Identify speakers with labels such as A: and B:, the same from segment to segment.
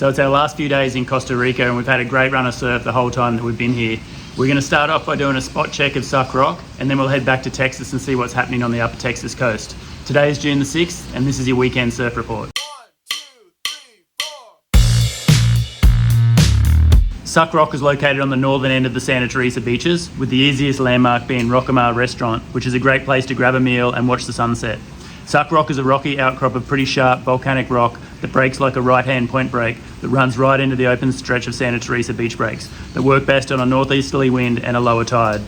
A: So it's our last few days in Costa Rica and we've had a great run of surf the whole time that we've been here. We're going to start off by doing a spot check of Suck Rock and then we'll head back to Texas and see what's happening on the upper Texas coast. Today is June the 6th and this is your weekend surf report. Suck Rock is located on the northern end of the Santa Teresa beaches, with the easiest landmark being Rockemar Restaurant, which is a great place to grab a meal and watch the sunset. Suck Rock is a rocky outcrop of pretty sharp volcanic rock that breaks like a right-hand point break that runs right into the open stretch of Santa Teresa beach breaks that work best on a northeasterly wind and a lower tide.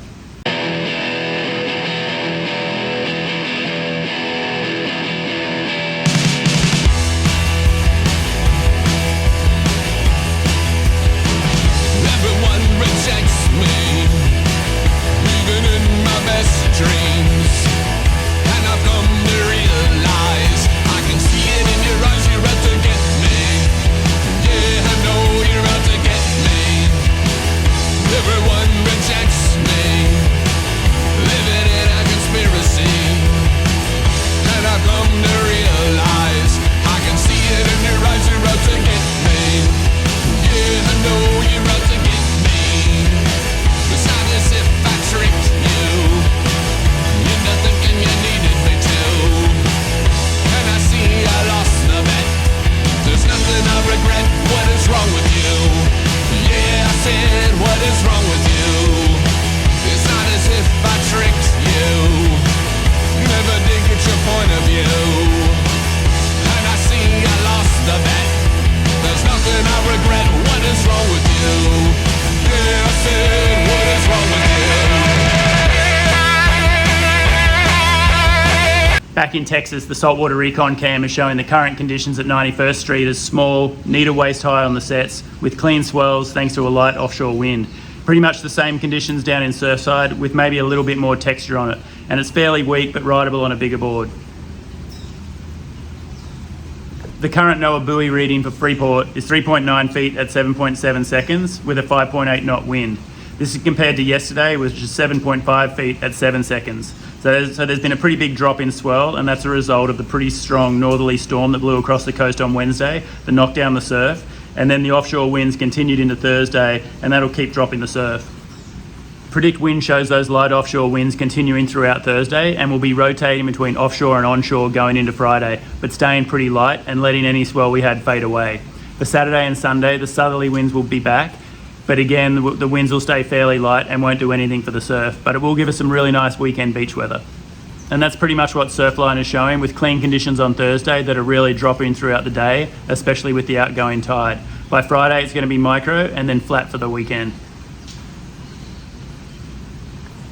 A: Back in Texas, the saltwater recon cam is showing the current conditions at 91st Street as small, knee to waist high on the sets, with clean swells thanks to a light offshore wind. Pretty much the same conditions down in Surfside, with maybe a little bit more texture on it, and it's fairly weak but rideable on a bigger board. The current NOAA buoy reading for Freeport is 3.9 feet at 7.7 seconds with a 5.8 knot wind. This is compared to yesterday, which is 7.5 feet at 7 seconds. So there's been a pretty big drop in swell, and that's a result of the pretty strong northerly storm that blew across the coast on Wednesday that knocked down the surf, and then the offshore winds continued into Thursday, and that'll keep dropping the surf. Predict wind shows those light offshore winds continuing throughout Thursday and will be rotating between offshore and onshore going into Friday, but staying pretty light and letting any swell we had fade away. For Saturday and Sunday, the southerly winds will be back, but again, the winds will stay fairly light and won't do anything for the surf, but it will give us some really nice weekend beach weather. And that's pretty much what Surfline is showing, with clean conditions on Thursday that are really dropping throughout the day, especially with the outgoing tide. By Friday, it's going to be micro and then flat for the weekend.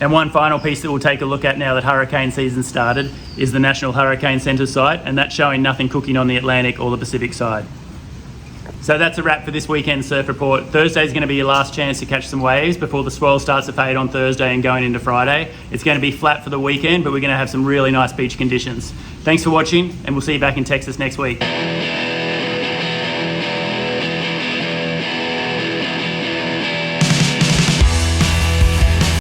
A: And one final piece that we'll take a look at now that hurricane season started is the National Hurricane Center site, and that's showing nothing cooking on the Atlantic or the Pacific side. So that's a wrap for this weekend surf report. Thursday is going to be your last chance to catch some waves before the swell starts to fade on Thursday and going into Friday. It's going to be flat for the weekend, but we're going to have some really nice beach conditions. Thanks for watching, and we'll see you back in Texas next week.